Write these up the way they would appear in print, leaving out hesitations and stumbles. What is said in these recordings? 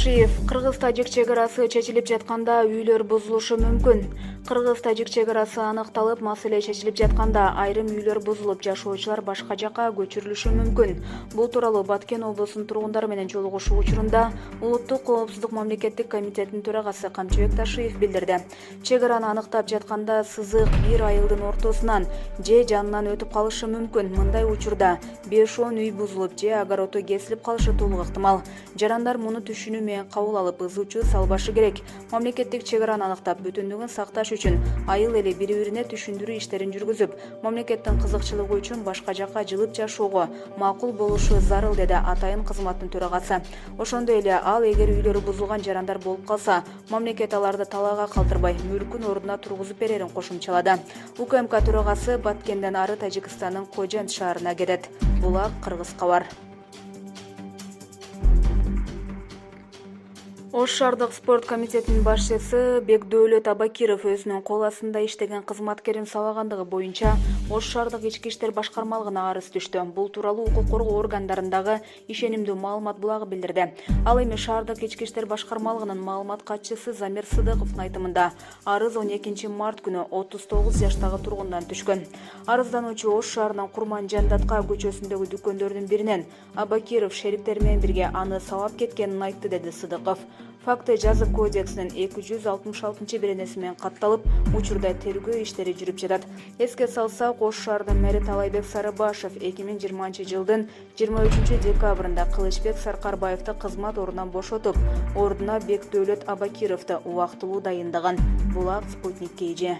Ташиев, Кыргыз-Тажик чегарасы чечилип жатканда үйлөр бузулушу мүмкүн. Кыргыз-Тажик чегарасы аныкталып, маселе чечилип жатканда айрым үйлөр бузулуп, жашоочулар башка жакка көчүрүлүшү мүмкүн. Бул тууралуу Баткен облусунун тургундары менен жолугушуу учурунда Улуттук коопсуздук мамлекеттик комитетинин төрагасы Камчыбек Ташиев билдирди. Чегараны аныктап жатканда сызык бир айылдын ортосунан же жанынан өтүп калышы мүмкүн. Мындай учурда 5-10 үй бузулуп же огороду кесилип калышы толук ыктымал. Жарандар муну түшүнүү менен кабыл алып, ызычуу салбашы керек. Мамлекеттик чегараны аныктап, бүтүндүгүн сакташ үчүн айыл эли бири-бирине түшүндүрүү иштерин жүргүзүп, мамлекеттин кызыкчылыгы үчүн башка жакка жылып жашоого макул болушу зарыл, деди атайын кызматтын төрагасы. Ошондой эле ал эгер үйлөрү бузулган жарандар болуп калса, мамлекет аларды талаага калтырбай, мүлкүн ордуна тургузуп берерин кошумчалады. УКМК төрагасы Баткенден ары Тажикстандын Кожент шаарына кетет. Булак, Кыргыз кабар. Ош шаардык спорт комитетинин башчысы Бекдөөлөт Абакиров өзүнүн кол астында иштеген кызматкерин сабагандыгы боюнча Ош шаардык ички иштер башкармалыгына арыз түштү. Бул тууралуу укук коргоо органдарындагы ишенимдүү маалымат булагы билдирди. Ал эми шаардык ички иштер башкармалыгынын маалымат катчысы Замир Сыдыковдун айтымында арыз 12 март күнү 39 жаштагы тургундан түшкөн. Арыздануучу Ош шаарынын Курман Жандатка көчөсүндөгү дүкөндөрдүн биринен Абакиров шериктери менен бирге аны сабап кеткенин айтты, деди Сыдыков. Факты жазык кодексинин 266 беренеси менен катталып, учурда тергөө иштери жүрүп жатат. Эске салсак, Ош шаарынын мэри Талайбек Сарыбашев 2020 жылдын 23 декабрында Кылычбек Саркарбаевди кызмат ордунан бошотуп, ордуна Бекдөөлөт Абакировду убактылуу дайындаган. Булак, Спутник KG.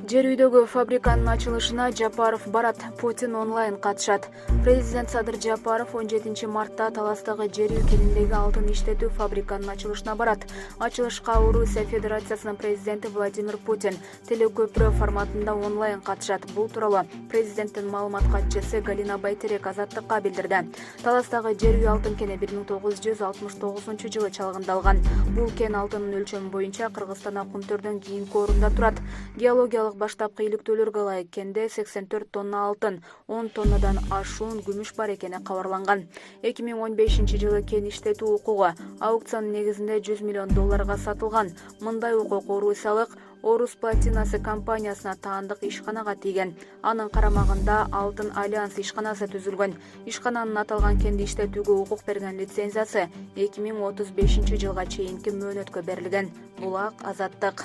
Жер үйдөгү фабриканын ачылышына Жапаров барат. Путин онлайн катышат. Президент Садыр Жапаров 17 мартта Таластагы жер үй кенендеги алтын иштетүү фабриканын ачылышына барат. Ачылышка Орусия Федерациясынын президенти Владимир Путин телекөпүрө форматында онлайн катышат. Бул тууралуу президенттин маалымат катчысы Галина Байтерек Азаттыкка билдирди. Таластагы жер үй алтын кени 1969 жылы чалгындалган. Бул кен алтынын өлчөмү боюнча Кыргызстанда Кумтөрдөн кийинки орунда турат. Геологиялык баштапкы иликтөөлөргө ылайык кенде 84 тонна алтын, 10 тоннадан ашуун күмүш бар экени кабарланган. 2015 жылы кен иштетүү укугу аукцион негизинде $100 миллион сатылган. Мындай укук Орусиялык Орус платинасы компаниясына таандык ишканага тийген. Анын карамагында Алтын Альянс ишканасы түзүлгөн. Ишкананын аталган кенди иштетүүгө укук берген лицензиясы 2035 жылга чейинки мөөнөткө берилген. Булак, Азаттык.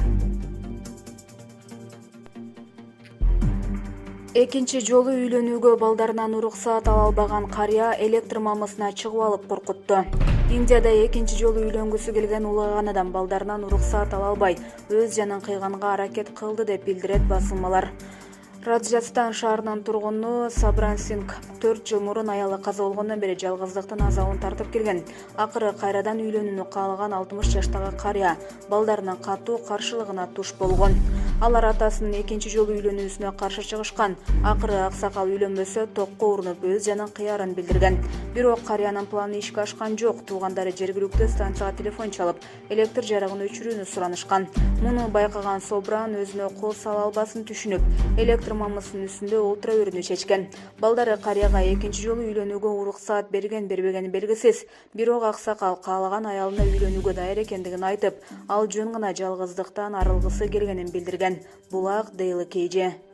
Экинчи жолу үйлөнүүгө балдарынан уруксаат ала албаган карыя электр мамысына чыгып алып коркутту. Индияда экинчи жолу үйлөнгүсү келген улаган адам балдарынан уруксаат ала албай, өз жанын кыйганга аракет кылды деп билдирет басылмалар. Раджастан шаарынын тургуну Сабран Синг 4 жыл мурун аялы каза болгондон бери жалгыздыктын азабын тартып келген. Акыры кайрадан үйлөнүүнү каалаган 60 жаштагы карыя балдарынын катуу каршылыгына туш болгон. Алар атасынын экинчи жолу үйлөнүүсүнө каршы чыгышкан. Акыры аксакал үйлөнбөсө токко урунуп өз жанын кыярын билдирген. Бирок карыянын планы ишке ашкан жок. Туугандары жергиликтүү станцияга телефон чалып, электр жарыгын өчүрүүнү суранышкан. Муну байкаган Собран өзүнө кол сала албасын түшүнүп, электр мамысынын үстүндө олтура берүүнү чечкен. Балдары карыяга экинчи жолу үйлөнүүгө уруксаат берген-бербегени белгисиз. Бирок аксакал каалаган аялына үйлөнүүгө даяр экендигин айтып, ал жөн гана жалгыздыктан арылгысы келгенин билдирген. Булак, Daily KG.